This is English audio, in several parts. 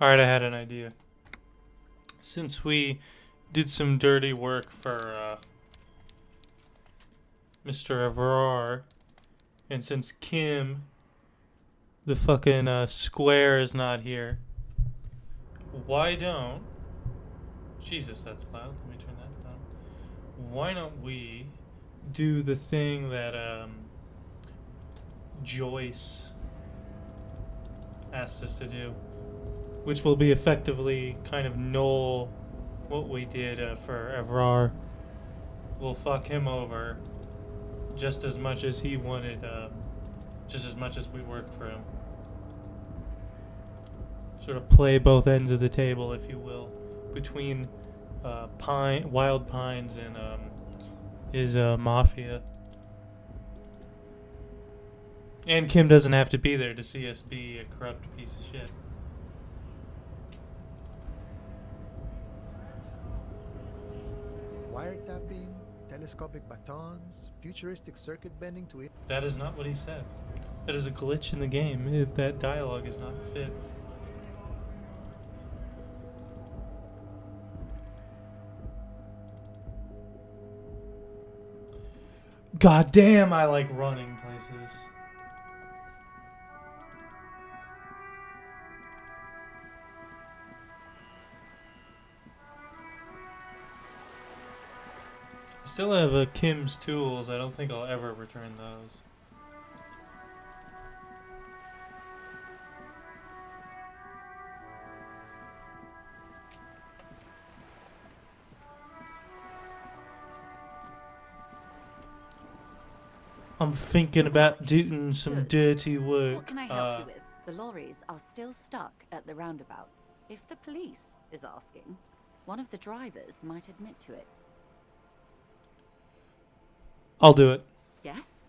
Alright, I had an idea. Since we did some dirty work for Mr. Avrar, and since Kim, the fucking square, is not here, why don't. Jesus, that's loud. Let me turn that down. Why don't we do the thing that Joyce asked us to do, which will be effectively kind of null what we did for Avrar. We'll fuck him over just as much as he wanted, just as much as we worked for him. Sort of play both ends of the table, if you will, between Wild Pines and his mafia. And Kim doesn't have to be there to see us be a corrupt piece of shit. Wiretapping, telescopic batons, futuristic circuit bending to it. That is not what he said. That is a glitch in the game. That dialogue is not fit. God damn, I like running places. I still have Kim's tools. I don't think I'll ever return those. I'm thinking about doing some dirty work. What can I help you with? The lorries are still stuck at the roundabout. If the police is asking, one of the drivers might admit to it. I'll do it. Yes?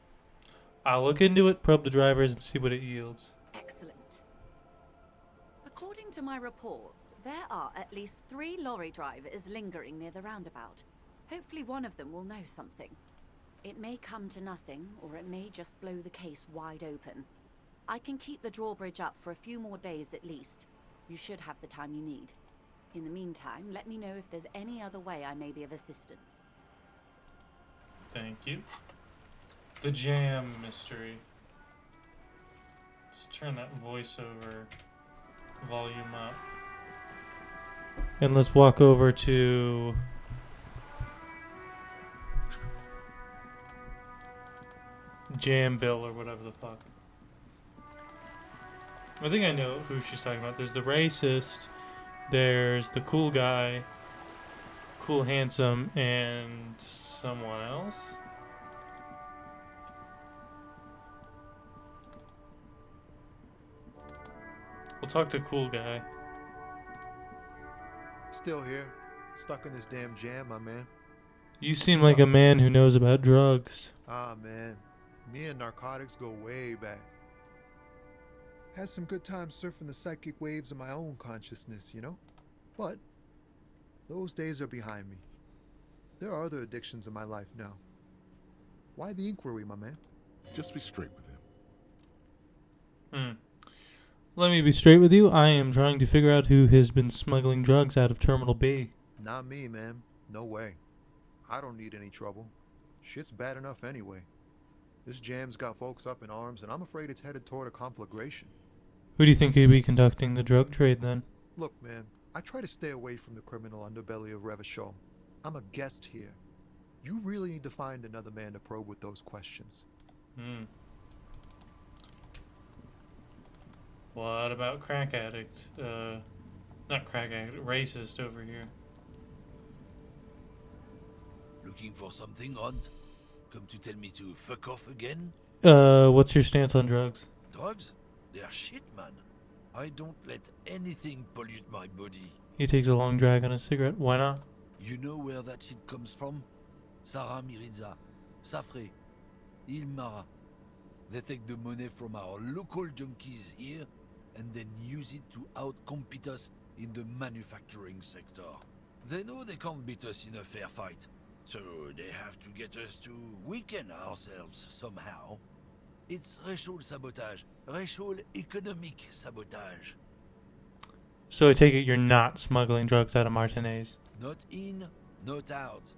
I'll look into it, probe the drivers, and see what it yields. Excellent. According to my reports, there are at least 3 lorry drivers lingering near the roundabout. Hopefully one of them will know something. It may come to nothing, or it may just blow the case wide open. I can keep the drawbridge up for a few more days at least. You should have the time you need. In the meantime, let me know if there's any other way I may be of assistance. Thank you. The jam mystery. Let's turn that voiceover volume up. And let's walk over to Jamville or whatever the fuck. I think I know who she's talking about. There's the racist, there's the cool guy, cool handsome, and someone else. We'll talk to cool guy. Still here, stuck in this damn jam, my man. You seem like a man who knows about drugs. Ah, man. Me and narcotics go way back. Had some good times surfing the psychic waves of my own consciousness, you know? But those days are behind me. There are other addictions in my life now. Why the inquiry, my man? Just be straight with him. Let me be straight with you. I am trying to figure out who has been smuggling drugs out of Terminal B. Not me, man. No way. I don't need any trouble. Shit's bad enough anyway. This jam's got folks up in arms, and I'm afraid it's headed toward a conflagration. Who do you think could be conducting the drug trade then? Look, man, I try to stay away from the criminal underbelly of Revachol. I'm a guest here. You really need to find another man to probe with those questions. What about crack addict? Not crack addict, racist over here. Looking for something, Hunt? Come to tell me to fuck off again? What's your stance on drugs? Drugs? They're shit, man. I don't let anything pollute my body. He takes a long drag on a cigarette. Why not? You know where that shit comes from? Sarah Miriza, Safre, Ilmara. They take the money from our local junkies here and then use it to outcompete us in the manufacturing sector. They know they can't beat us in a fair fight, so they have to get us to weaken ourselves somehow. It's racial sabotage, racial economic sabotage. So I take it you're not smuggling drugs out of Martinez. Not in, not out.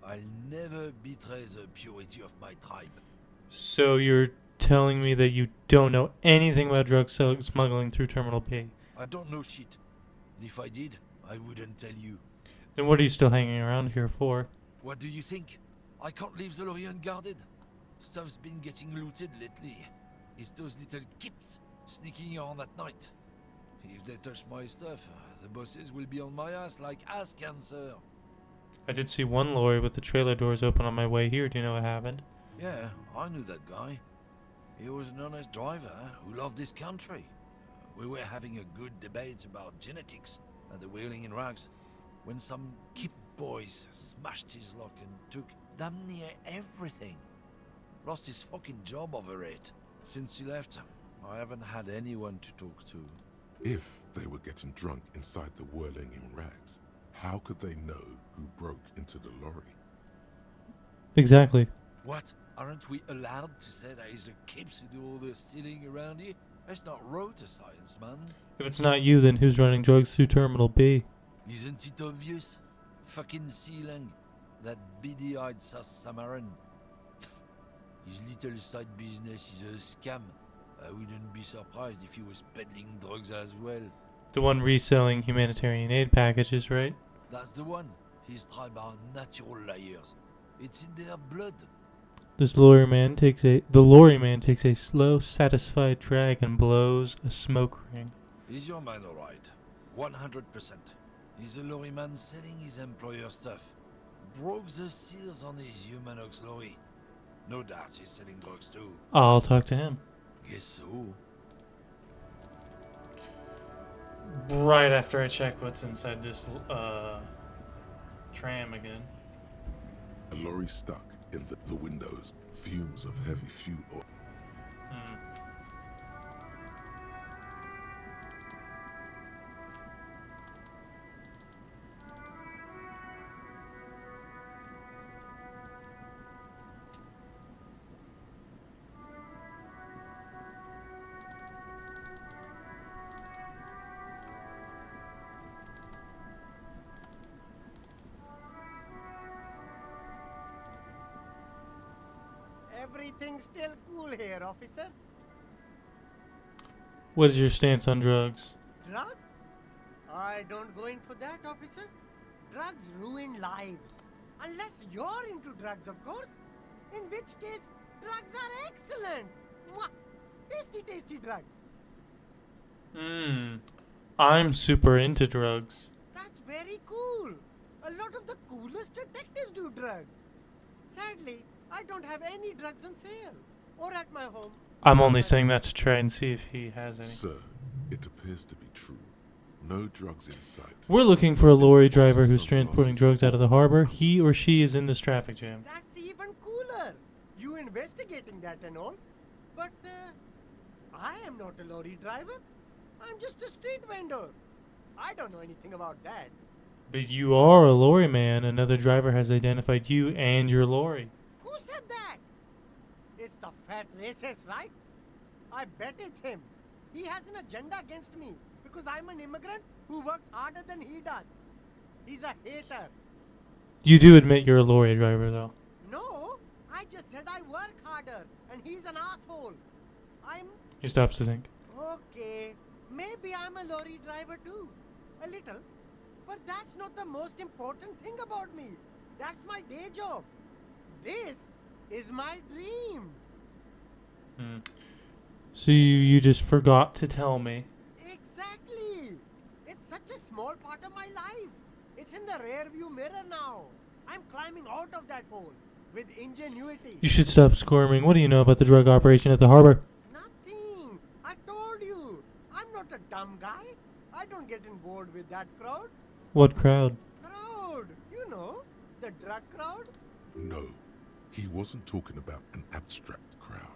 I'll never betray the purity of my tribe. So you're telling me that you don't know anything about drug smuggling through Terminal B? I don't know shit. And if I did, I wouldn't tell you. Then what are you still hanging around here for? What do you think? I can't leave the lorry unguarded. Stuff's been getting looted lately. It's those little kips sneaking around at night. If they touch my stuff, the bosses will be on my ass like ass cancer. I did see one lorry with the trailer doors open on my way here. Do you know what happened? Yeah, I knew that guy. He was an honest driver who loved this country. We were having a good debate about genetics at the Wheeling in Rags when some kip boys smashed his lock and took damn near everything. Lost his fucking job over it. Since he left, I haven't had anyone to talk to. If they were getting drunk inside the whirling in rags, how could they know who broke into the lorry? Exactly. What? Aren't we allowed to say that he's the kips who do all the stealing around here? That's not road to science, man. If it's not you, then who's running drugs through Terminal B? Isn't it obvious? Fucking Sealang, that beady-eyed South Samaran. His little side business is a scam. I wouldn't be surprised if he was peddling drugs as well. The one reselling humanitarian aid packages, right? That's the one. His tribe are natural liars. It's in their blood. The lorry man takes a slow, satisfied drag and blows a smoke ring. Is your man alright? 100%. Is the lorry man selling his employer stuff? Broke the seals on his Humanox lorry. No doubt he's selling drugs too. I'll talk to him. Guess so. Right after I check what's inside this tram again. A lorry stuck in the windows, fumes of heavy fuel oil. Everything's still cool here, officer. What is your stance on drugs? Drugs? I don't go in for that, officer. Drugs ruin lives. Unless you're into drugs, of course. In which case, drugs are excellent. Mwah! Tasty, tasty drugs. I'm super into drugs. That's very cool. A lot of the coolest detectives do drugs. Sadly, I don't have any drugs on sale. Or at my home. I'm only saying that to try and see if he has any. Sir, it appears to be true. No drugs in sight. We're looking for a lorry driver who's transporting drugs out of the harbor. He or she is in this traffic jam. That's even cooler. You investigating that and all. But, I am not a lorry driver. I'm just a street vendor. I don't know anything about that. But you are a lorry man. Another driver has identified you and your lorry. Who said that? It's the fat racist, right? I bet it's him. He has an agenda against me because I'm an immigrant who works harder than he does. He's a hater. You do admit you're a lorry driver, though. No, I just said I work harder and he's an asshole. He stops to think. Okay, maybe I'm a lorry driver too. A little. But that's not the most important thing about me. That's my day job. This is my dream. So you just forgot to tell me. Exactly. It's such a small part of my life. It's in the rear view mirror now. I'm climbing out of that hole with ingenuity. You should stop squirming. What do you know about the drug operation at the harbor? Nothing. I told you. I'm not a dumb guy. I don't get involved with that crowd. What crowd? Crowd. You know, the drug crowd. No, he wasn't talking about an abstract crowd.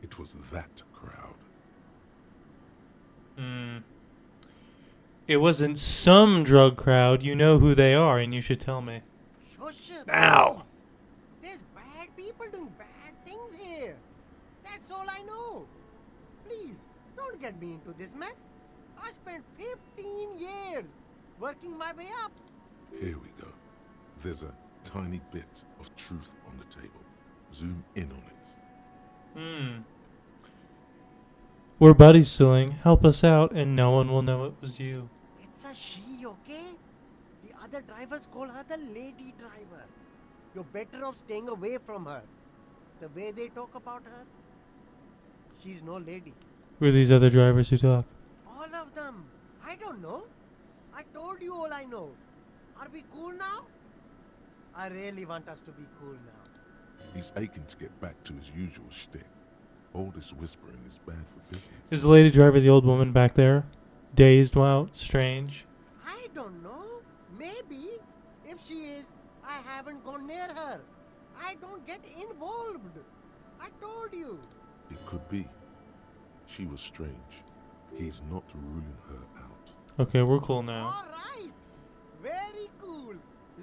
It was that crowd. It wasn't some drug crowd. You know who they are, and you should tell me. Shush up. Now! There's bad people doing bad things here. That's all I know. Please, don't get me into this mess. I spent 15 years working my way up. Here we go. There's a tiny bit of truth on the table. Zoom in on it. We're buddies, Suling. Help us out, and no one will know it was you. It's a she, okay? The other drivers call her the lady driver. You're better off staying away from her. The way they talk about her, she's no lady. Who are these other drivers who talk? All of them. I don't know. I told you all I know. Are we cool now? I really want us to be cool now. He's aching to get back to his usual shtick. All this whispering is bad for business. Is the lady driver the old woman back there? Dazed, out, strange? I don't know. Maybe. If she is, I haven't gone near her. I don't get involved. I told you. It could be. She was strange. He's not ruling her out. Okay, we're cool now. All right. Very cool.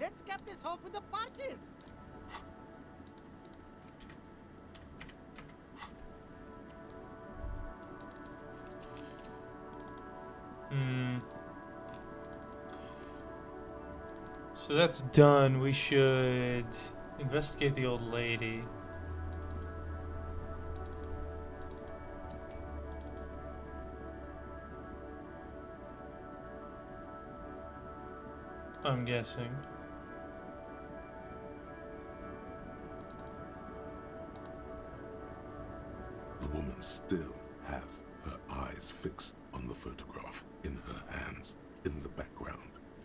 Let's cap this off with a purchase. So that's done. We should investigate the old lady. I'm guessing. The woman still has her eyes fixed on the photograph in her hands. In the background,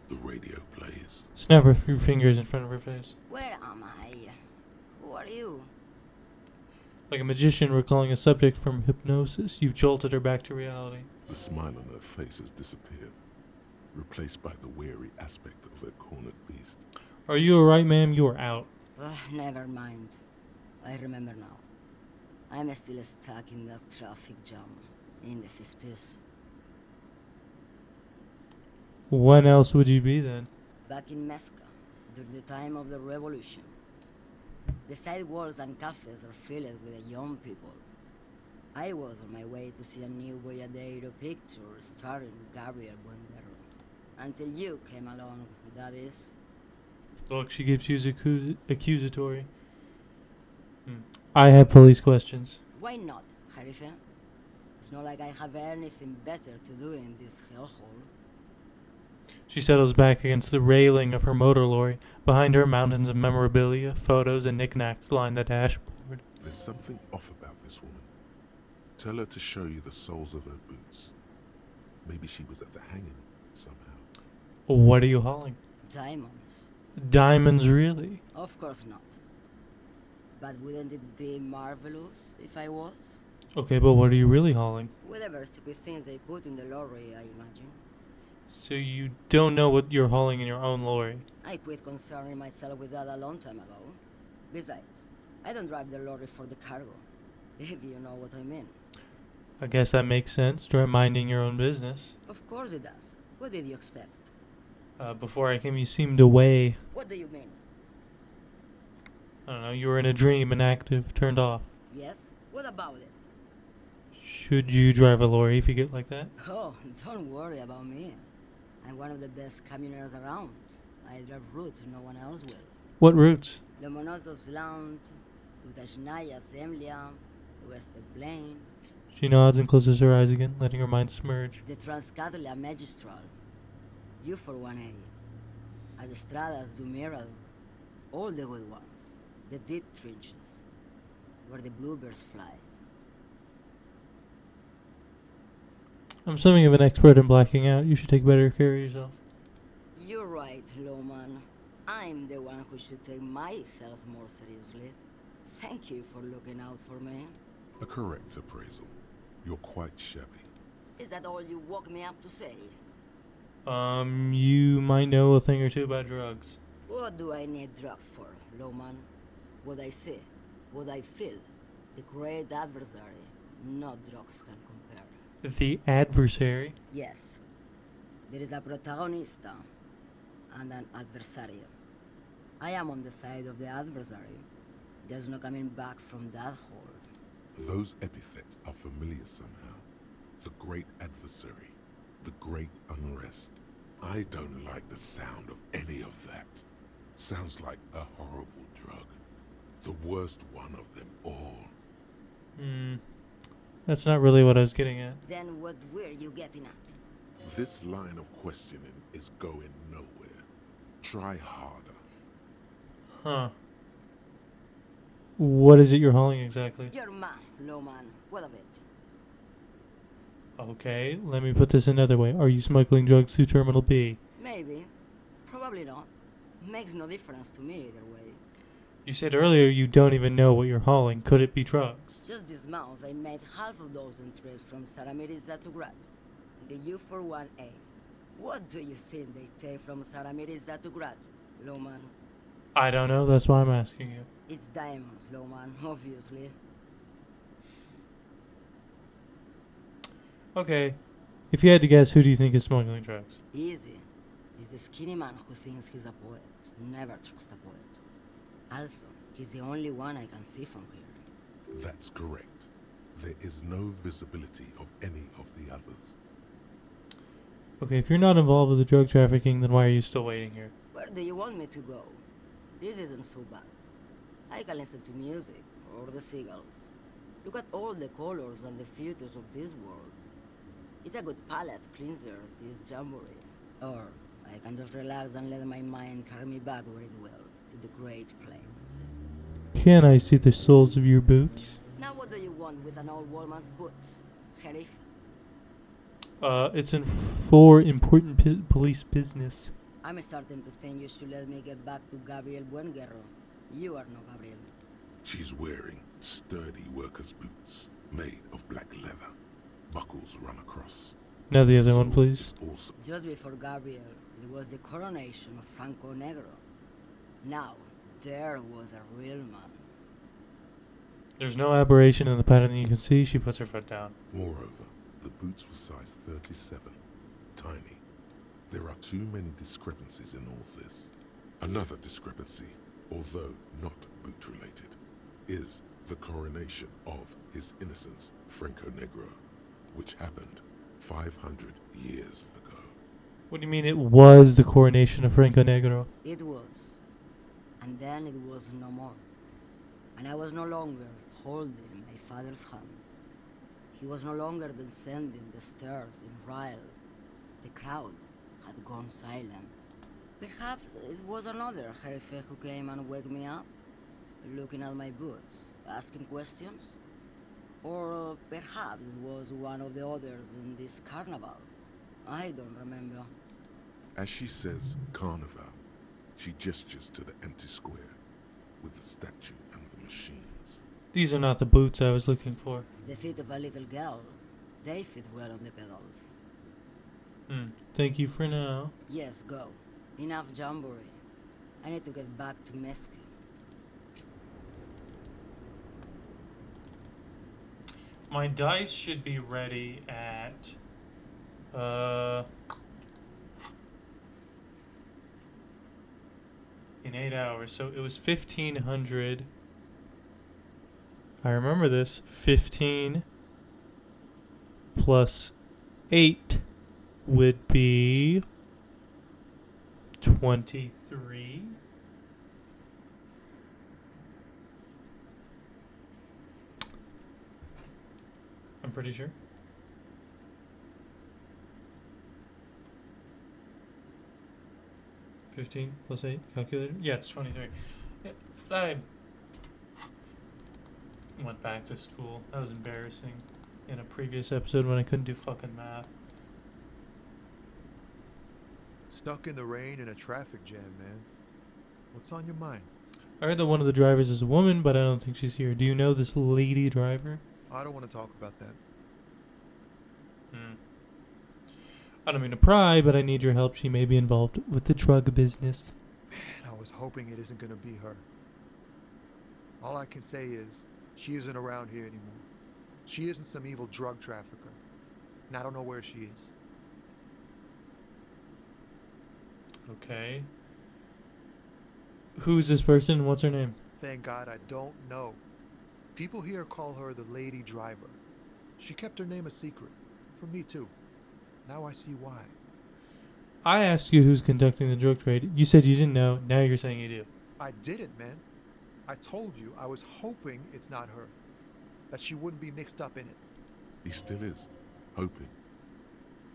the radio plays. Snap her few fingers in front of her face. Where am I? Who are you? Like a magician recalling a subject from hypnosis, you've jolted her back to reality. The smile on her face has disappeared, replaced by the weary aspect of a cornered beast. Are you alright, ma'am? You are out. Never mind. I remember now. I'm still stuck in that traffic jam in the 50s. When else would you be then? Back in Mecca, during the time of the revolution. The sidewalks and cafes are filled with the young people. I was on my way to see a new Boyadero picture starring Gabriel Buendero. Until you came along, that is. Look, she keeps you accusatory. I have police questions. Why not, Harife? It's not like I have anything better to do in this hellhole. She settles back against the railing of her motor lorry. Behind her, mountains of memorabilia, photos, and knickknacks line the dashboard. There's something off about this woman. Tell her to show you the soles of her boots. Maybe she was at the hanging somehow. What are you hauling? Diamonds. Diamonds, really? Of course not. But wouldn't it be marvelous if I was? Okay, but what are you really hauling? Whatever stupid things they put in the lorry, I imagine. So you don't know what you're hauling in your own lorry? I quit concerning myself with that a long time ago. Besides, I don't drive the lorry for the cargo, if you know what I mean. I guess that makes sense. Start minding your own business. Of course it does. What did you expect? Before I came, you seemed away. What do you mean? I don't know, you were in a dream, inactive, turned off. Yes? What about it? Should you drive a lorry if you get like that? Oh, don't worry about me. I'm one of the best camioners around. I drive routes no one else will. What routes? The Monosovsland, Utashnaya Zemlya, the Western Plain, She nods and closes her eyes again, letting her mind submerge. the Transcatolia Magistral, U418, Adestradas do Mirador, all the good ones, the deep trenches, where the bluebirds fly. I'm something of an expert in blacking out. You should take better care of yourself. You're right, Lowman. I'm the one who should take my health more seriously. Thank you for looking out for me. A correct appraisal. You're quite shabby. Is that all you woke me up to say? You might know a thing or two about drugs. What do I need drugs for, Lowman? What I see, what I feel, the great adversary, no drugs can compare. The adversary? Yes, there is a protagonista and an adversario. I am on the side of the adversary. There's no coming back from that hole. Those epithets are familiar somehow. The great adversary. The great unrest. I don't like the sound of any of that. Sounds like a horrible drug. The worst one of them all. That's not really what I was getting at. Then what were you getting at? This line of questioning is going nowhere. Try harder. Huh. What is it you're hauling exactly? Your man, low man. What of it? Okay, let me put this another way. Are you smuggling drugs to Terminal B? Maybe. Probably not. Makes no difference to me either way. You said earlier you don't even know what you're hauling. Could it be drugs? Just this month, I made half a dozen trips from Saramiriza to Grad, in the U41A. What do you think they take from Saramiriza to Grad, Lowman? I don't know, that's why I'm asking you. It's diamonds, Lowman, obviously. Okay, if you had to guess, who do you think is smuggling drugs? Easy. It's the skinny man who thinks he's a poet. Never trust a poet. Also, he's the only one I can see from here. That's correct. There is no visibility of any of the others. Okay, if you're not involved with the drug trafficking, then why are you still waiting here? Where do you want me to go? This isn't so bad. I can listen to music, or the seagulls. Look at all the colors and the futures of this world. It's a good palate cleanser, this jamboree. Or I can just relax and let my mind carry me back where it will, to the Great Plains. Can I see the soles of your boots? Now what do you want with an old woman's boots, Sheriff? It's for important police business. I'm starting to think you should let me get back to Gabriel Buenguerro. You are no Gabriel. She's wearing sturdy worker's boots made of black leather. Buckles run across. Now the other one, Sword please. is also Just before Gabriel, it was the coronation of Franco Negro. Now, there was a real man. There's no aberration in the pattern that you can see. She puts her foot down. Moreover, the boots were size 37. Tiny. There are too many discrepancies in all this. Another discrepancy, although not boot-related, is the coronation of His Innocence, Franco Negro, which happened 500 years ago. What do you mean it was the coronation of Franco Negro? It was. And then it was no more. And I was no longer holding my father's hand. He was no longer descending the stairs in Ryle. The crowd had gone silent. Perhaps it was another Sheriff who came and woke me up, looking at my boots, asking questions. Or perhaps it was one of the others in this carnival. I don't remember. As she says carnival, she gestures to the empty square with the statue and the machines. These are not the boots I was looking for. The feet of a little girl, they fit well on the pedals. Thank you for now. Yes, go. Enough jamboree. I need to get back to Mesquite. My dice should be ready at in 8 hours. So it was 1500. I remember this. 15 plus 8 would be 23. I'm pretty sure. $15 plus 8 calculator. Yeah, it's 23. Yeah, I went back to school. That was embarrassing in a previous episode when I couldn't do fucking math. Stuck in the rain in a traffic jam, man. What's on your mind? I heard that one of the drivers is a woman, but I don't think she's here. Do you know this lady driver? I don't want to talk about that. I don't mean to pry, but I need your help. She may be involved with the drug business. Man, I was hoping it isn't going to be her. All I can say is, she isn't around here anymore. She isn't some evil drug trafficker. And I don't know where she is. Okay. Who's this person? What's her name? Thank God I don't know. People here call her the Lady Driver. She kept her name a secret. From me too. Now I see why. I asked you who's conducting the drug trade. You said you didn't know. Now you're saying you do. I didn't, man. I told you I was hoping it's not her. That she wouldn't be mixed up in it. He still is. Hoping.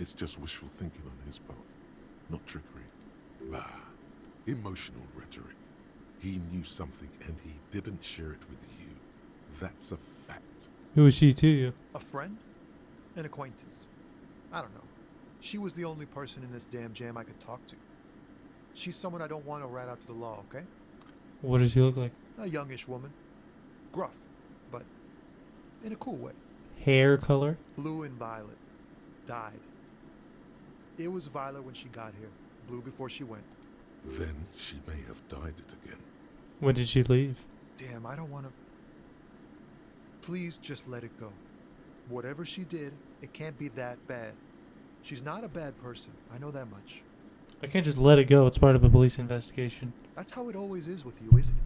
It's just wishful thinking on his part. Not trickery. Bah. Emotional rhetoric. He knew something and he didn't share it with you. That's a fact. Who was she to you? A friend? An acquaintance. I don't know. She was the only person in this damn jam I could talk to. She's someone I don't want to rat out to the law, okay? What does she look like? A youngish woman. Gruff, but in a cool way. Hair color? Blue and violet. Dyed. It was violet when she got here. Blue before she went. Then she may have dyed it again. When did she leave? Damn, I don't want to... Please just let it go. Whatever she did, it can't be that bad. She's not a bad person. I know that much. I can't just let it go. It's part of a police investigation. That's how it always is with you, isn't it?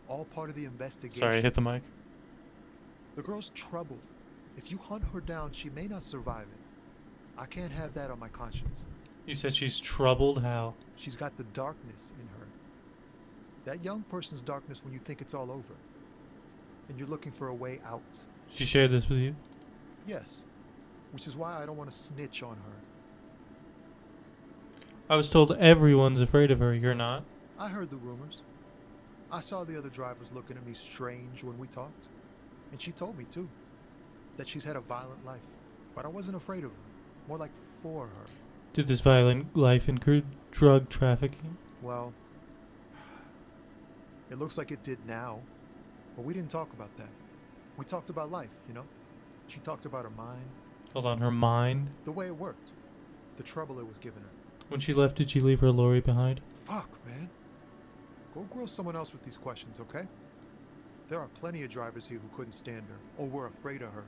All part of the investigation. Sorry, I hit the mic. The girl's troubled. If you hunt her down, she may not survive it. I can't have that on my conscience. You said she's troubled? How? She's got the darkness in her. That young person's darkness when you think it's all over. And you're looking for a way out. She shared this with you? Yes. Which is why I don't want to snitch on her. I was told everyone's afraid of her. You're not? I heard the rumors. I saw the other drivers looking at me strange when we talked. And she told me, too, that she's had a violent life. But I wasn't afraid of her. More like for her. Did this violent life include drug trafficking? Well, it looks like it did now. But we didn't talk about that. We talked about life, you know? She talked about her mind. Hold on, her mind? The way it worked. The trouble it was giving her. When she left, did she leave her Lorry behind? Fuck, man. Go grill someone else with these questions, okay? There are plenty of drivers here who couldn't stand her, or were afraid of her.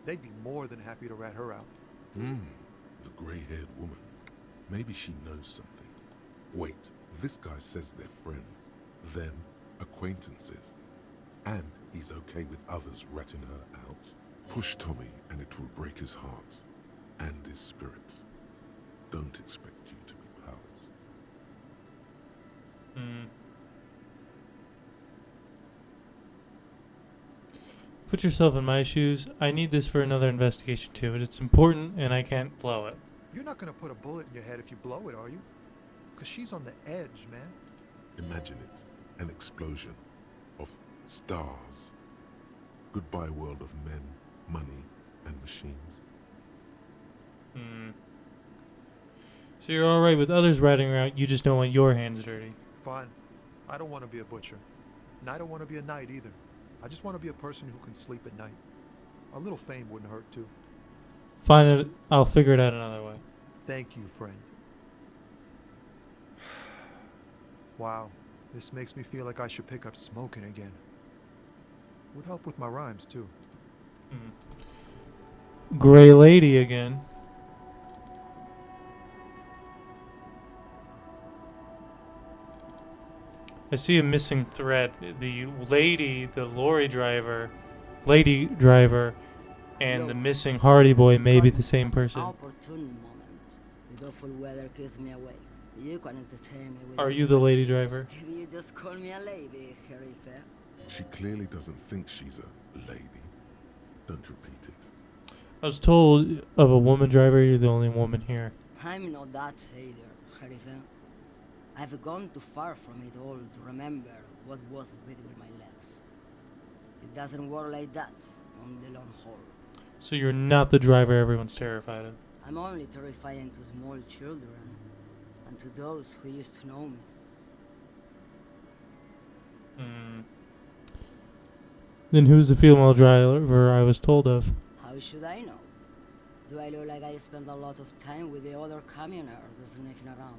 They'd be more than happy to rat her out. The grey-haired woman. Maybe she knows something. Wait, this guy says they're friends, then acquaintances. And he's okay with others ratting her out. Push Tommy and it will break his heart and his spirit. Don't expect you to be powers. Put yourself in my shoes. I need this for another investigation too, but it's important and I can't blow it. You're not gonna put a bullet in your head if you blow it, are you? Because she's on the edge, man. Imagine it, an explosion of stars. Goodbye world of men, money, and machines. So you're alright with others ratting her out, you just don't want your hands dirty. Fine. I don't want to be a butcher. And I don't want to be a knight either. I just want to be a person who can sleep at night. A little fame wouldn't hurt too. Fine, I'll figure it out another way. Thank you, friend. Wow, this makes me feel like I should pick up smoking again. Would help with my rhymes too. Gray lady again. I see a missing thread. The lady, the lorry driver, lady driver, and the missing Hardy boy may be the same person. Opportune moment. This awful weather keeps me awake. You can entertain me with Are your you the lady questions. driver? Did you just call me a lady, Harry Fair? She clearly doesn't think she's a lady. Don't repeat it. I was told of a woman driver, you're the only woman here. I'm not that either, Harry Fair. I've gone too far from it all to remember what was between my legs. It doesn't work like that on the long haul. So you're not the driver everyone's terrified of. I'm only terrifying to small children and to those who used to know me. Then who's the female driver I was told of? How should I know? Do I look like I spend a lot of time with the other commoners sniffing around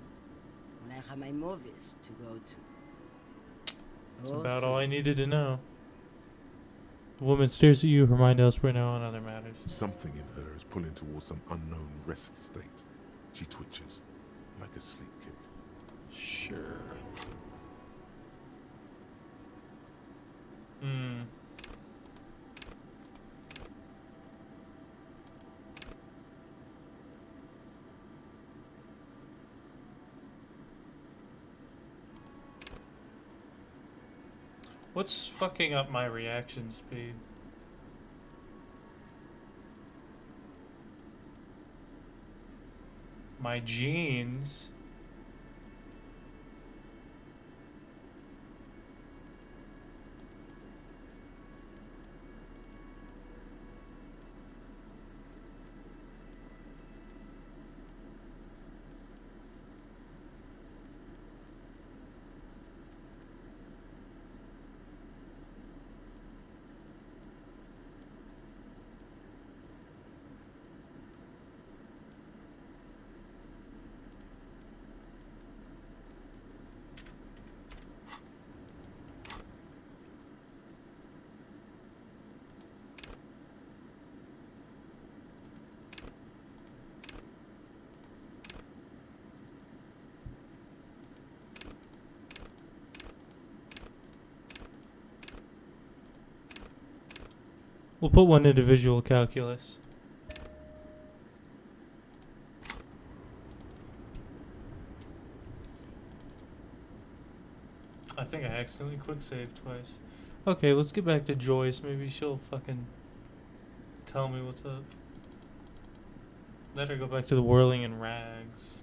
when I have my movies to go to? That's about all I needed to know. The woman stares at you, her mind elsewhere now on other matters. Something in her is pulling towards some unknown rest state. She twitches like a sleep kit. Sure. What's fucking up my reaction speed? My jeans? We'll put one individual calculus. I think I accidentally quick saved twice. Okay, let's get back to Joyce. Maybe she'll fucking tell me what's up. Let her go back to the whirling in rags.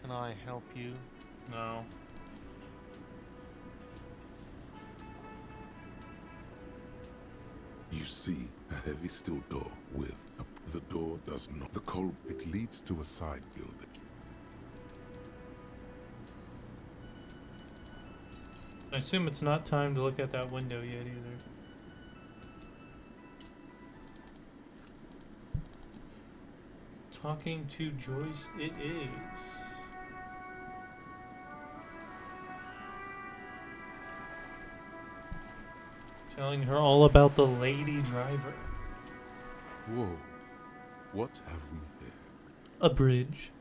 Can I help you? No. You see a heavy steel door with the door does not. It leads to a side building. I assume it's not time to look at that window yet either. Talking to Joyce it is. Telling her all about the lady driver. Whoa. What have we here? A bridge.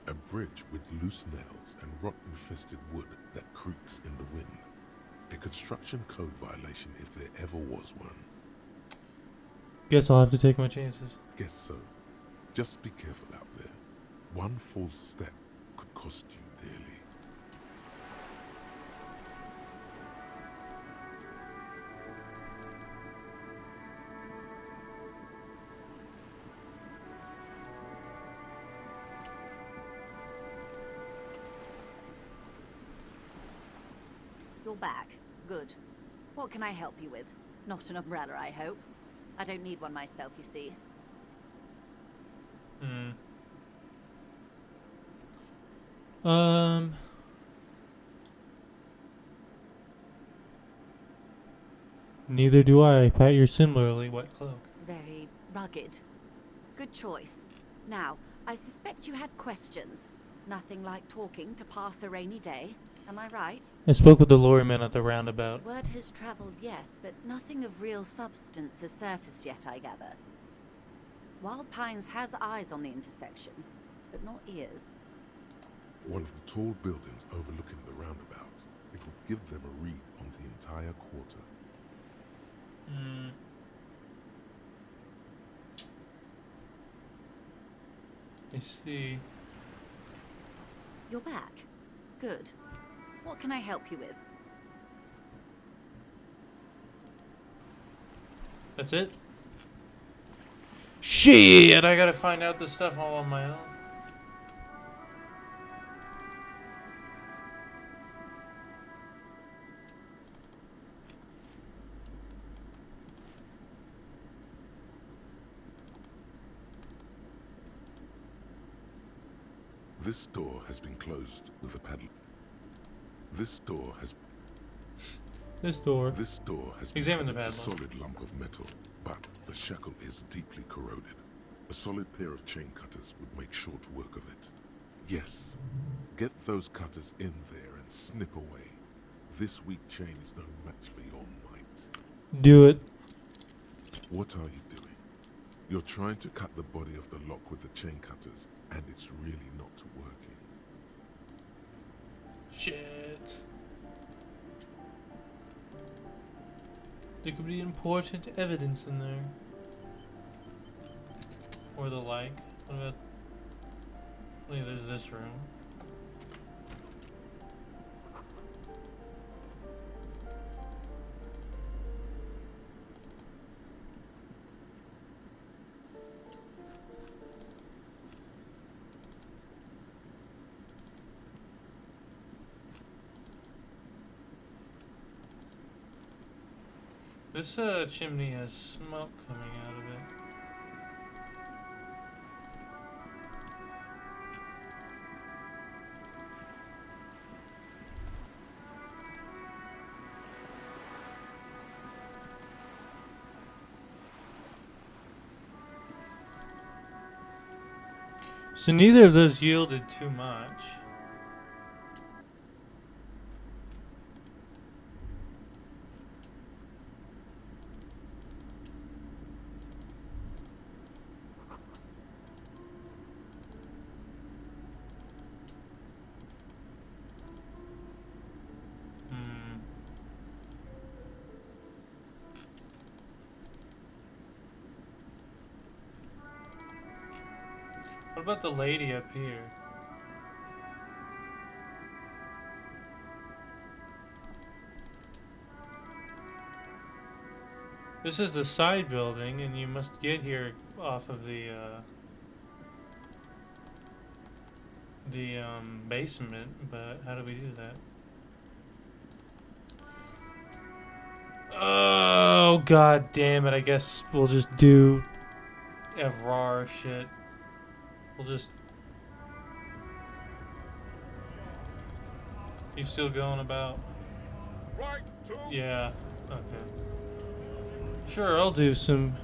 A bridge with loose nails and rot-infested wood that creaks in the wind. A construction code violation if there ever was one. Guess I'll have to take my chances. Guess so. Just be careful out there. One false step could cost you dearly. You're back. Good. What can I help you with? Not an umbrella, I hope. I don't need one myself, you see. Neither do I. Pat your similarly wet cloak. Very rugged. Good choice. Now, I suspect you had questions. Nothing like talking to pass a rainy day. Am I right? I spoke with the Lorry man at the roundabout. Word has traveled, yes, but nothing of real substance has surfaced yet, I gather. Wild Pines has eyes on the intersection, but not ears. One of the tall buildings overlooking the roundabout. It will give them a read on the entire quarter. I see. You're back. Good. What can I help you with? That's it? Shit! I gotta find out this stuff all on my own. This door has been closed with a padlock. This door has been Examine the it's a padlock. solid lump of metal, but the shackle is deeply corroded. A solid pair of chain cutters would make short work of it. Yes, get those cutters in there and snip away. This weak chain is no match for your might. Do it. What are you doing? You're trying to cut the body of the lock with the chain cutters, and it's really not working. Shit. There could be important evidence in there. Or the like. What about... Look, there's this room. This chimney has smoke coming out of it. So neither of those yielded too much. What about the lady up here? This is the side building, and you must get here off of the basement, but how do we do that? Oh, god damn it, I guess we'll just do Evrar shit. We'll just... You still going about? Right to Yeah, okay. Sure, I'll do some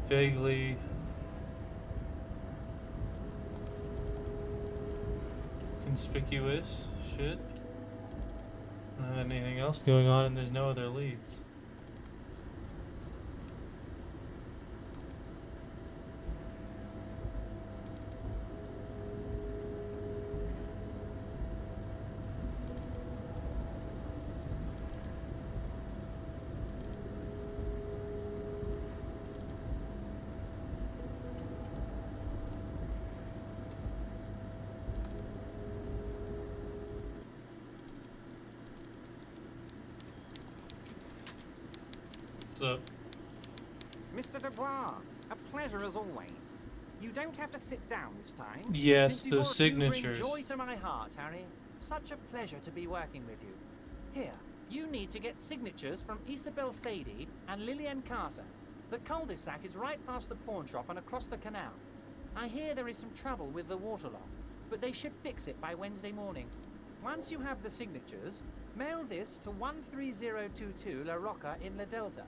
vaguely conspicuous shit. I don't have anything else going on and there's no other leads. What's up? Mr. Dubois, a pleasure as always. You don't have to sit down this time. Yes, Since you those brought signatures. You bring joy to my heart, Harry. Such a pleasure to be working with you. Here, you need to get signatures from Isabel Sadie and Lillian Carter. The cul-de-sac is right past the pawn shop and across the canal. I hear there is some trouble with the water lock, but they should fix it by Wednesday morning. Once you have the signatures, mail this to 13022 La Rocca in La Delta.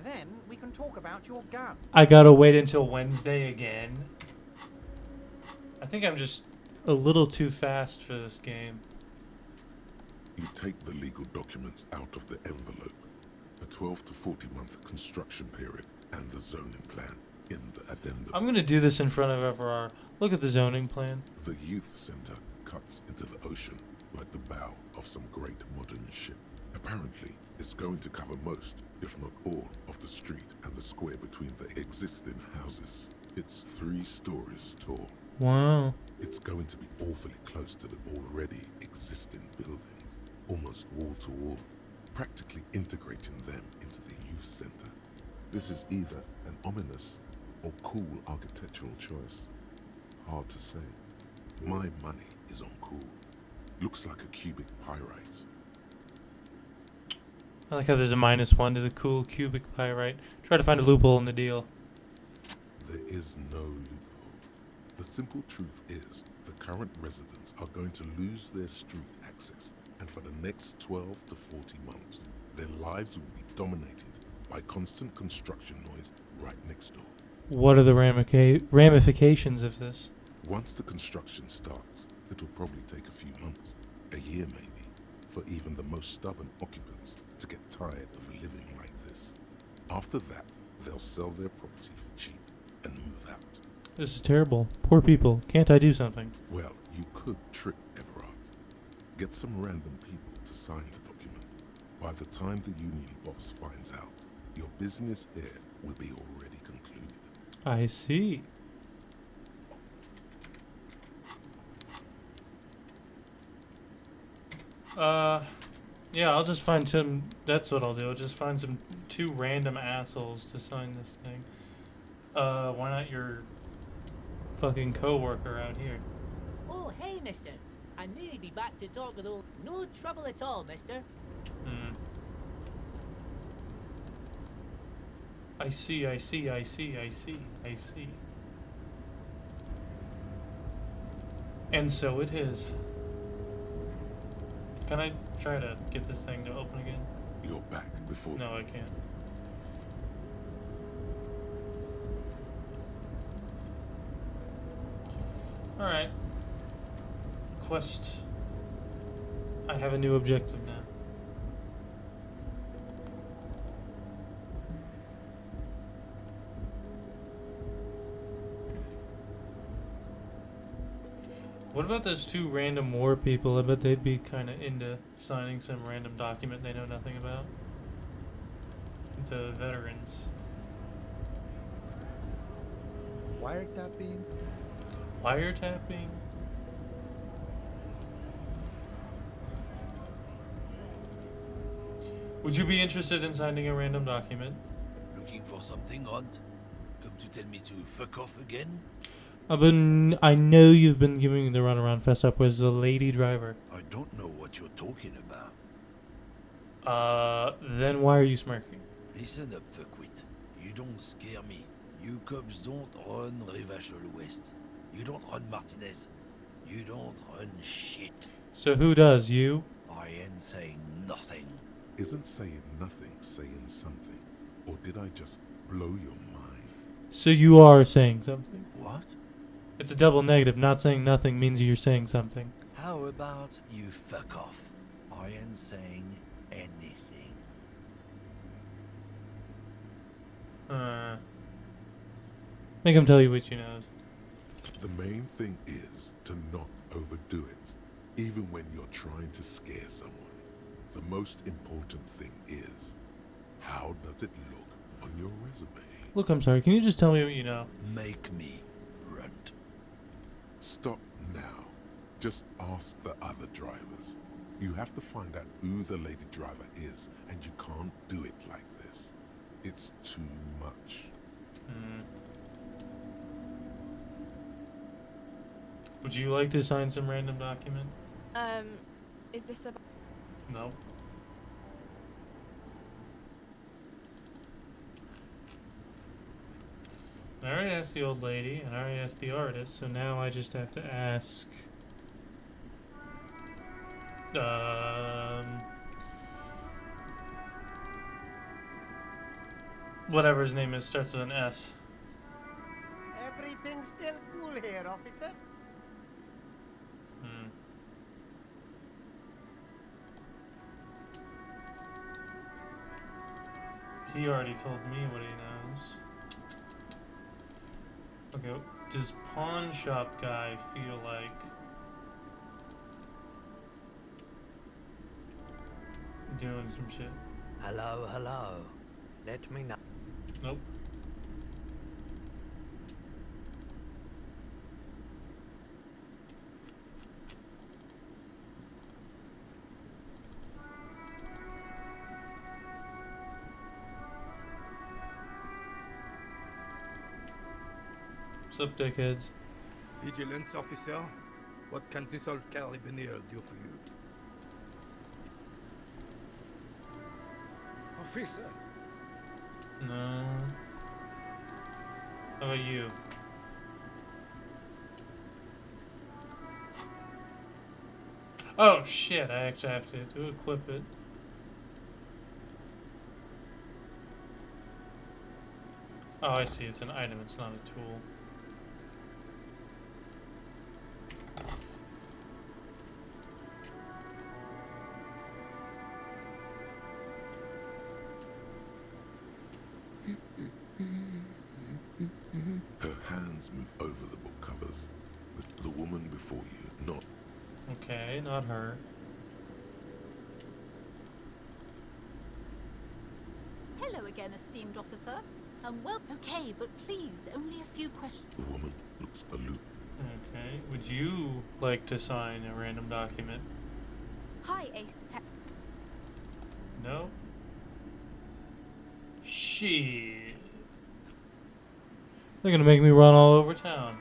Then we can talk about your gun. I gotta wait until Wednesday again. I think I'm just a little too fast for this game. You take the legal documents out of the envelope, a 12 to 40 month construction period, and the zoning plan in the addendum. I'm gonna do this in front of Everard. Look at the zoning plan. The youth center cuts into the ocean like the bow of some great modern ship. Apparently, it's going to cover most, if not all, of the street and the square between the existing houses. It's 3 stories tall. Wow. It's going to be awfully close to the already existing buildings, almost wall to wall, practically integrating them into the youth center. This is either an ominous or cool architectural choice. Hard to say. My money is on cool. Looks like a cubic pyrite. I like how there's a -1 to the cool cubic pyrite. Try to find a loophole in the deal. There is no loophole. The simple truth is the current residents are going to lose their street access, and for the next 12 to 40 months, their lives will be dominated by constant construction noise right next door. What are the ramifications of this? Once the construction starts, it will probably take a few months, a year maybe, for even the most stubborn occupants to get tired of living like this. After that, they'll sell their property for cheap and move out. This is terrible. Poor people. Can't I do something? Well, you could trick Everard. Get some random people to sign the document. By the time the Union boss finds out, your business here will be already concluded. I see. Yeah, I'll just find some. That's what I'll do. I'll just find some 2 random assholes to sign this thing. Why not your fucking coworker out here? Oh, hey, mister. I knew you'd be back to talk with old... No trouble at all, mister. Hmm. I see, I see, I see, I see, I see. And so it is. Can I try to get this thing to open again? You're back before... No, I can't. Alright. Quest. I have a new objective now. What about those 2 random war people? I bet they'd be kind of into signing some random document they know nothing about. The veterans. Wiretapping? Wiretapping? Would you be interested in signing a random document? Looking for something, Hunt? Come to tell me to fuck off again? I know you've been giving me the runaround. Fess up with the lady driver. I don't know what you're talking about. Then why are you smirking? Listen up, fuckwit. You don't scare me. You cops don't run Rivachol West. You don't run Martinez. You don't run shit. So who does? You? I ain't saying nothing. Isn't saying nothing saying something? Or did I just blow your mind? So you are saying something. What? It's a double negative. Not saying nothing means you're saying something. How about you fuck off? I ain't saying anything. Make him tell you what you knows. The main thing is to not overdo it, even when you're trying to scare someone. The most important thing is, how does it look on your resume? Look, I'm sorry. Can you just tell me what you know? Make me runt. Stop now. Just ask the other drivers. You have to find out who the lady driver is, and you can't do it like this. It's too much. Would you like to sign some random document? Is this about... No. I already asked the old lady, and I already asked the artist, so now I just have to ask... whatever his name is, starts with an S. Everything's still cool here, officer. He already told me what he knows. Okay, does pawn shop guy feel like doing some shit? Hello, hello. Let me know. Nope. What's up, dickheads? Vigilance officer, what can this old carabiner do for you? Officer. No. How about you? Oh shit, I actually have to equip it. Oh, I see, it's an item, it's not a tool. Her hands move over the book covers. The woman before you, not... Okay, not her. Hello again, esteemed officer. Well, okay, but please, only a few questions. The woman looks aloof. Okay. Would you like to sign a random document? Hi, Ace Detective. No? Shit. They're gonna make me run all over town.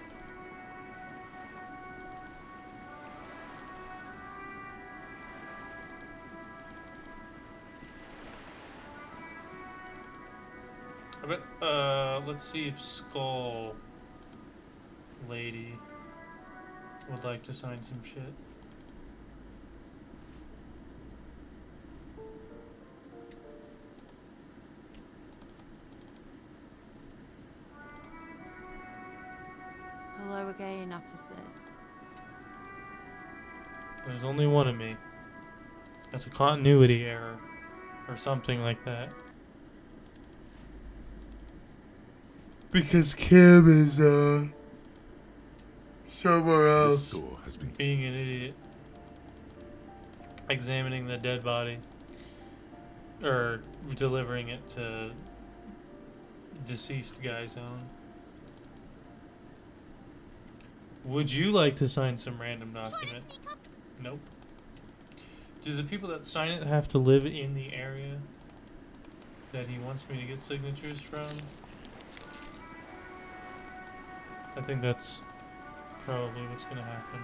I bet, let's see if Skull Lady would like to sign some shit. Hello again, officers. There's only one of me. That's a continuity error. Or something like that. Because Kim is, somewhere else. This door has been Being an idiot. Examining the dead body. Or delivering it to deceased guy's own. Would you like to sign some random document? Nope. Do the people that sign it have to live in the area that he wants me to get signatures from? I think that's probably what's gonna happen.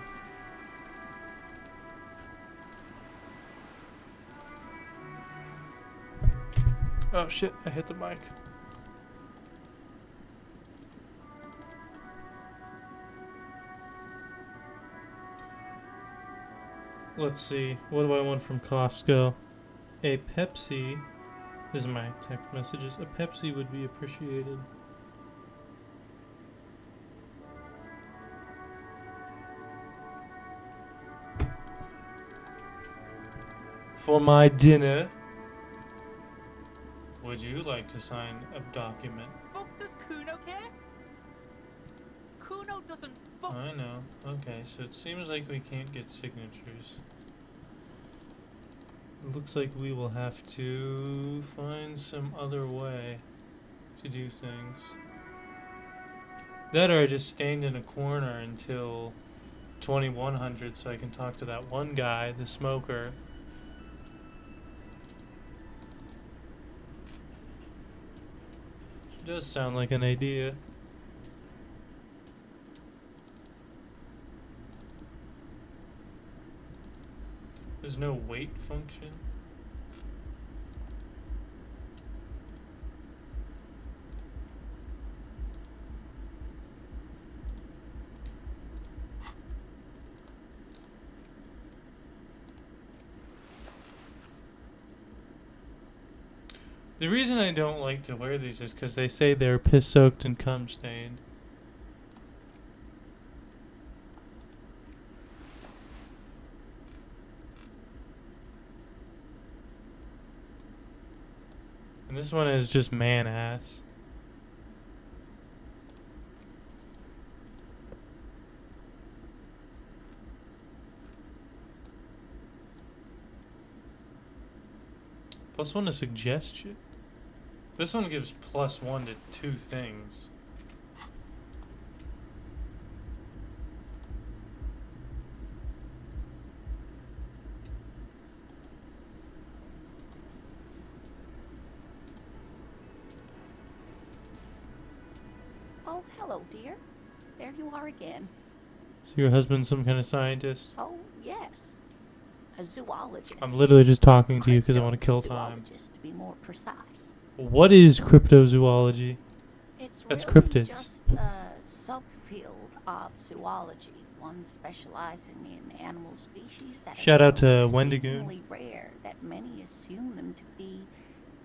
Oh shit, I hit the mic. Let's see, what do I want from Costco? A Pepsi. This is my text messages. A Pepsi would be appreciated. For my dinner, would you like to sign a document? Fuck does Kuno care? Kuno doesn't fuck. I know. Okay, so it seems like we can't get signatures. It looks like we will have to find some other way to do things. That or I just stand in a corner until 2100 so I can talk to that one guy, the smoker. It does sound like an idea. There's no wait function. The reason I don't like to wear these is because they say they're piss soaked and cum stained. And this one is just man ass. +1 to suggestion. This one gives +1 to 2 things. Oh, hello, dear. There you are again. So your husband's some kind of scientist? Oh, yes. A zoologist. I'm literally just talking to you because I want to kill time. Zoologist, to be more precise. What is cryptozoology? It's That's really cryptids. just a subfield of zoology, one specializing in animal species that Shout are out so to Wendigoon. exceedingly rare that many assume them to be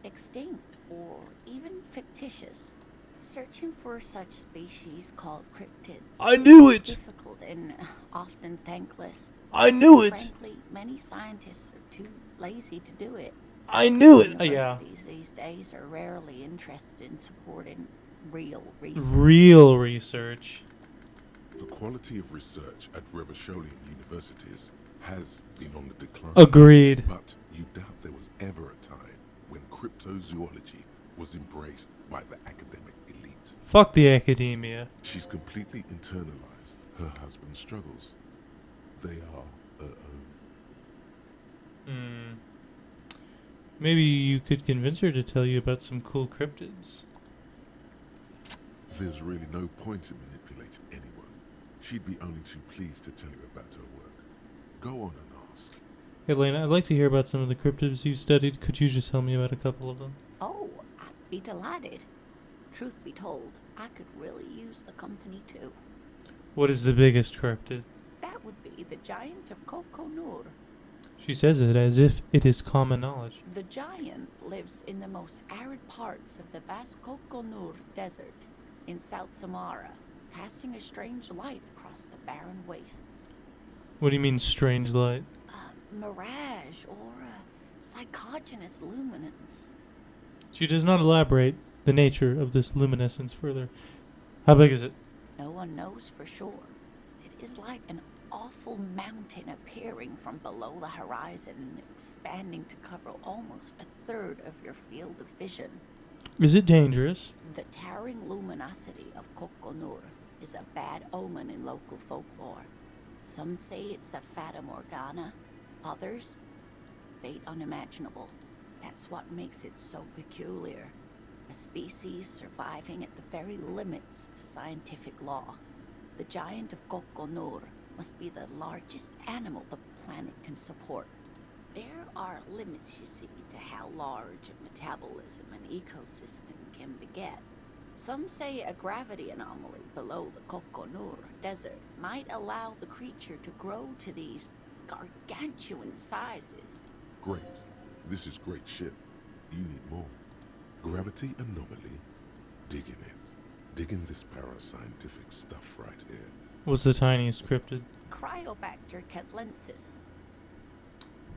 extinct or even fictitious. Searching for such species called cryptids I knew is it! difficult and often thankless. I knew it! Frankly, many scientists are too lazy to do it. I knew it! Yeah. Universities these days are rarely interested in supporting real research. Real research. The quality of research at Revacholian universities has been on the decline. Agreed. But you doubt there was ever a time when cryptozoology was embraced by the academic elite. Fuck the academia. She's completely internalized her husband's struggles. They are her own. Maybe you could convince her to tell you about some cool cryptids. There's really no point in manipulating anyone. She'd be only too pleased to tell you about her work. Go on and ask. Elena, I'd like to hear about some of the cryptids you studied. Could you just tell me about a couple of them? Oh, I'd be delighted. Truth be told, I could really use the company too. What is the biggest cryptid? That would be the giant of Kokonur. She says it as if it is common knowledge. The giant lives in the most arid parts of the vast Kokonur desert in South Samara, casting a strange light across the barren wastes. What do you mean, strange light? Mirage or psychogenous luminance. She does not elaborate the nature of this luminescence further. How big is it? No one knows for sure. It is like an awful mountain appearing from below the horizon and expanding to cover almost a third of your field of vision. Is it dangerous? The towering luminosity of Kokonur is a bad omen in local folklore. Some say it's a fata morgana, others, fate unimaginable. That's what makes it so peculiar. A species surviving at the very limits of scientific law. The giant of Kokonur must be the largest animal the planet can support. There are limits, you see, to how large a metabolism an ecosystem can beget. Some say a gravity anomaly below the Kokonur desert might allow the creature to grow to these gargantuan sizes. Great. This is great shit. You need more. Gravity anomaly. Digging it. Digging this parascientific stuff right here. What's the tiniest cryptid? Cryobacter catlensis.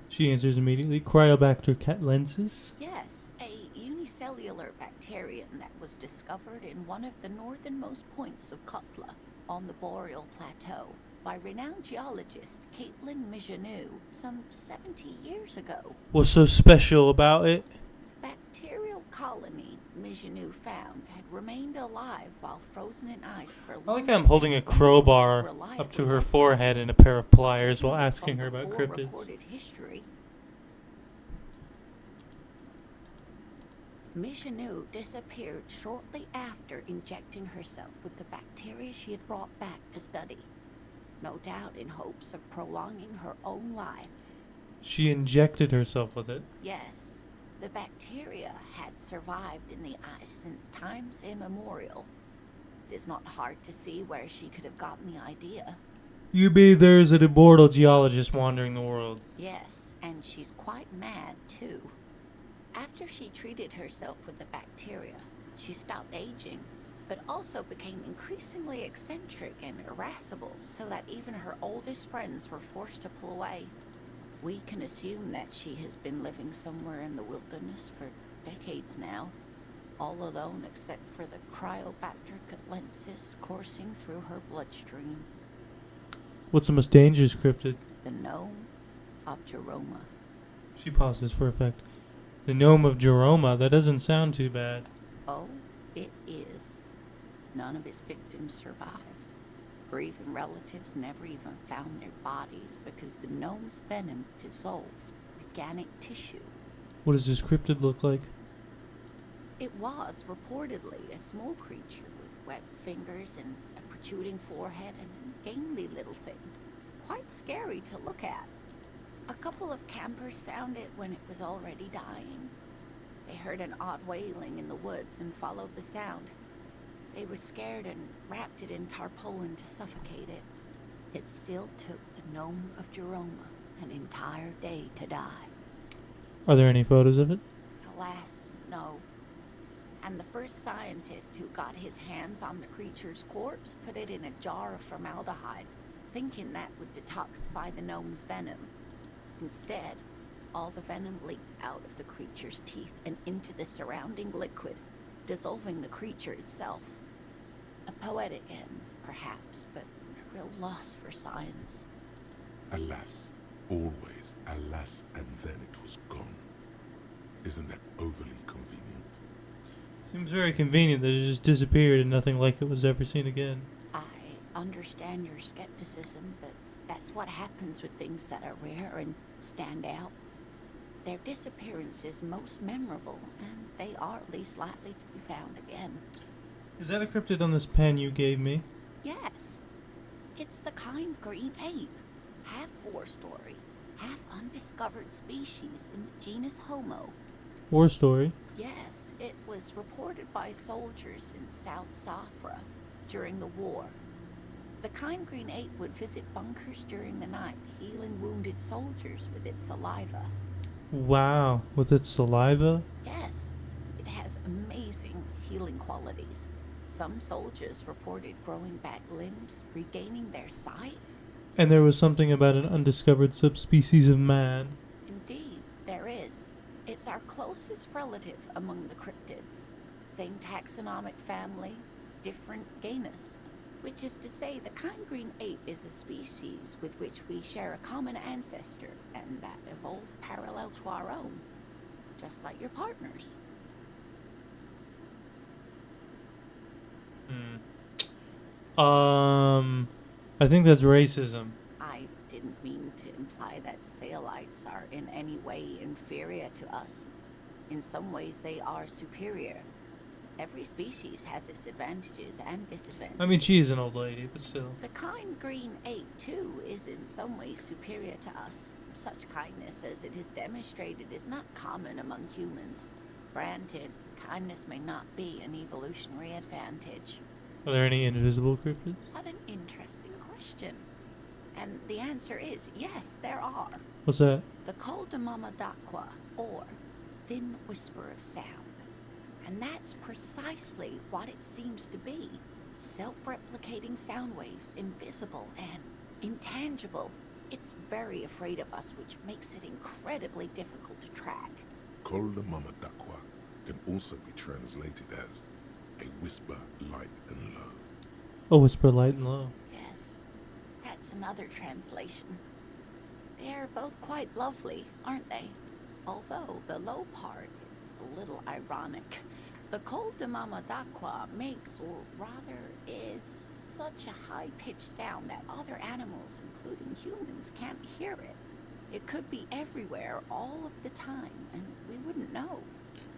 She answers immediately. Cryobacter catlensis? Yes, a unicellular bacterium that was discovered in one of the northernmost points of Kotla on the Boreal Plateau by renowned geologist Caitlin Mijanou some 70 years ago. What's so special about it? The bacterial colony Mijanou found had remained alive while frozen in ice for I like how I'm holding a crowbar up to her forehead and a pair of pliers while asking her about cryptids. Mijanou disappeared shortly after injecting herself with the bacteria she had brought back to study. No doubt in hopes of prolonging her own life. She injected herself with it? Yes, the bacteria had survived in the ice since times immemorial. It is not hard to see where she could have gotten the idea. You mean there's an immortal geologist wandering the world? Yes, and she's quite mad too. After she treated herself with the bacteria, she stopped aging, but also became increasingly eccentric and irascible, so that even her oldest friends were forced to pull away. We can assume that she has been living somewhere in the wilderness for decades now, all alone except for the Cryobacter catlensis coursing through her bloodstream. What's the most dangerous cryptid? The gnome of Jeroma. She pauses for effect. The gnome of Jeroma? That doesn't sound too bad. Oh, it is. None of his victims survived. Grieving relatives never even found their bodies because the gnome's venom dissolved organic tissue. What does this cryptid look like? It was reportedly a small creature with webbed fingers and a protruding forehead and a gangly little thing. Quite scary to look at. A couple of campers found it when it was already dying. They heard an odd wailing in the woods and followed the sound. They were scared and wrapped it in tarpaulin to suffocate it. It still took the gnome of Jeroma an entire day to die. Are there any photos of it? Alas, no. And the first scientist who got his hands on the creature's corpse put it in a jar of formaldehyde, thinking that would detoxify the gnome's venom. Instead, all the venom leaked out of the creature's teeth and into the surrounding liquid, dissolving the creature itself. A poetic end, perhaps, but a real loss for science. Alas, always alas, and then it was gone. Isn't that overly convenient? Seems very convenient that it just disappeared and nothing like it was ever seen again. I understand your skepticism, but that's what happens with things that are rare and stand out. Their disappearance is most memorable, and they are least likely to be found again. Is that a cryptid on this pen you gave me? Yes. It's the kind green ape. Half war story, half undiscovered species in the genus Homo. War story? Yes, it was reported by soldiers in South Safra during the war. The kind green ape would visit bunkers during the night, healing wounded soldiers with its saliva. Wow, with its saliva? Yes, it has amazing healing qualities. Some soldiers reported growing back limbs, regaining their sight. And there was something about an undiscovered subspecies of man. Indeed, there is. It's our closest relative among the cryptids. Same taxonomic family, different genus. Which is to say, the kind green ape is a species with which we share a common ancestor, and that evolved parallel to our own. Just like your partners. I think that's racism. I didn't mean to imply that Saelites are in any way inferior to us. In some ways, they are superior. Every species has its advantages and disadvantages. I mean, she's an old lady, but still. The kind green ape, too, is in some ways superior to us. Such kindness as it is demonstrated is not common among humans. Granted, kindness may not be an evolutionary advantage. Are there any invisible cryptids? What an interesting question. And the answer is yes, there are. What's that? The Col de Mama d'Aqua, or Thin Whisper of Sound. And that's precisely what it seems to be. Self-replicating sound waves, invisible and intangible. It's very afraid of us, which makes it incredibly difficult to track. Col de Mama d'Aqua can also be translated as a whisper light and low. A whisper light and low. Yes, that's another translation. They're both quite lovely, aren't they? Although the low part is a little ironic. The Col de Mama d'Aqua makes, or rather is, such a high-pitched sound that other animals, including humans, can't hear it. It could be everywhere all of the time, and we wouldn't know.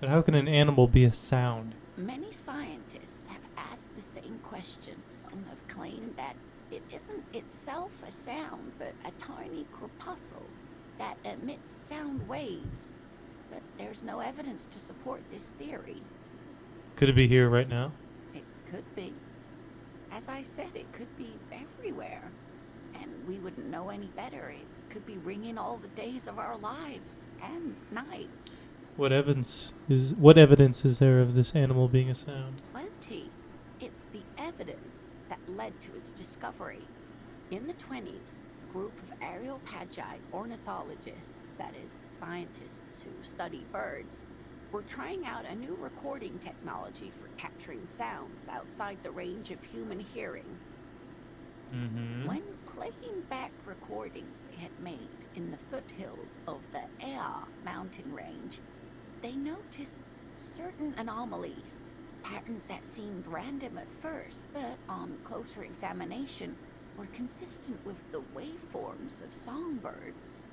But how can an animal be a sound? Many scientists have asked the same question. Some have claimed that it isn't itself a sound, but a tiny corpuscle that emits sound waves. But there's no evidence to support this theory. Could it be here right now? It could be. As I said, it could be everywhere. And we wouldn't know any better. It could be ringing all the days of our lives and nights. What evidence is there of this animal being a sound? Plenty. It's the evidence that led to its discovery. In the 20s, a group of areopagite ornithologists, that is, scientists who study birds, were trying out a new recording technology for capturing sounds outside the range of human hearing. When playing back recordings they had made in the foothills of the Ea mountain range, they noticed certain anomalies, patterns that seemed random at first, but on closer examination were consistent with the waveforms of songbirds.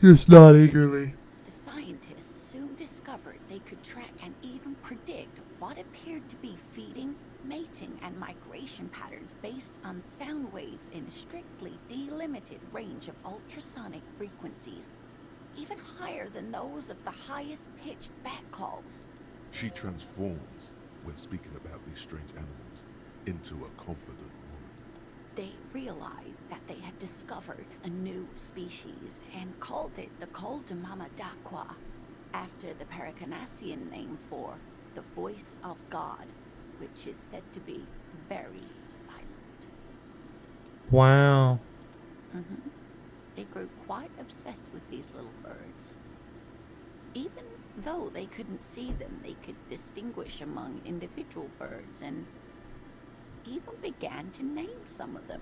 Just not eagerly. The scientists soon discovered they could track and even predict what appeared to be feeding, mating, and migration patterns based on sound waves in a strictly delimited range of ultrasonic frequencies, even higher than those of the highest pitched bat calls. She transforms, when speaking about these strange animals, into a confident woman. They realized that they had discovered a new species and called it the Col de Mama d'Aqua, after the Paracanassian name for the voice of God, which is said to be very silent. Wow. They grew quite obsessed with these little birds. Even though they couldn't see them, they could distinguish among individual birds and even began to name some of them.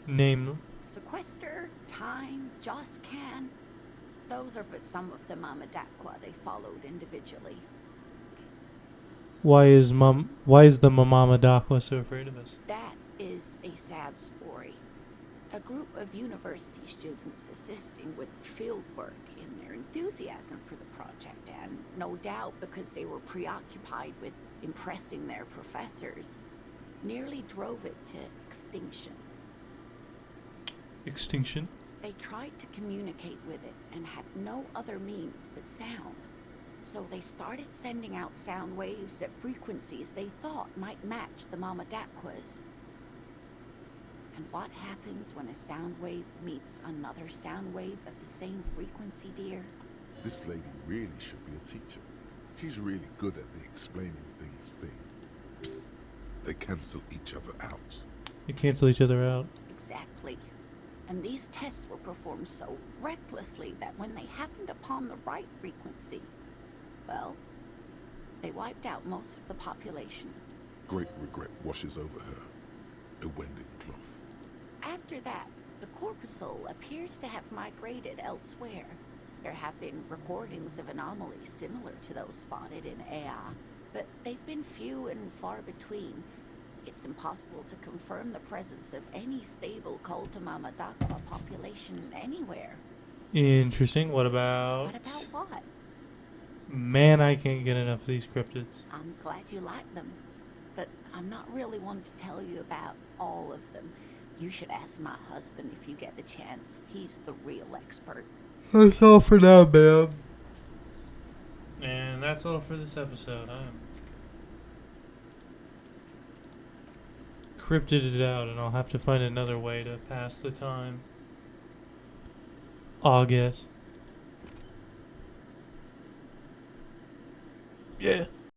Name them? Sequester, Time, Joscan. Those are but some of the Mama d'Aqua they followed individually. Why is the Mamama Dakwa so afraid of us? That is a sad story. A group of university students assisting with field work in their enthusiasm for the project, and no doubt because they were preoccupied with impressing their professors, nearly drove it to extinction. Extinction? They tried to communicate with it and had no other means but sound. So they started sending out sound waves at frequencies they thought might match the Mama Dakwas. And what happens when a sound wave meets another sound wave of the same frequency, dear? This lady really should be a teacher. She's really good at the explaining things thing. Psst. They cancel each other out. They cancel each other out. Exactly. And these tests were performed so recklessly that when they happened upon the right frequency, well, they wiped out most of the population. Great regret washes over her. A winding cloth. After that, the corpuscle appears to have migrated elsewhere. There have been recordings of anomalies similar to those spotted in Ea, but they've been few and far between. It's impossible to confirm the presence of any stable Kulta Mama Dakwa population anywhere. Interesting. What about... What about what? Man, I can't get enough of these cryptids. I'm glad you like them, but I'm not really one to tell you about all of them. You should ask my husband if you get the chance. He's the real expert. That's all for now, ma'am. And that's all for this episode. I'm cryptid it out, and I'll have to find another way to pass the time. I guess. Yeah.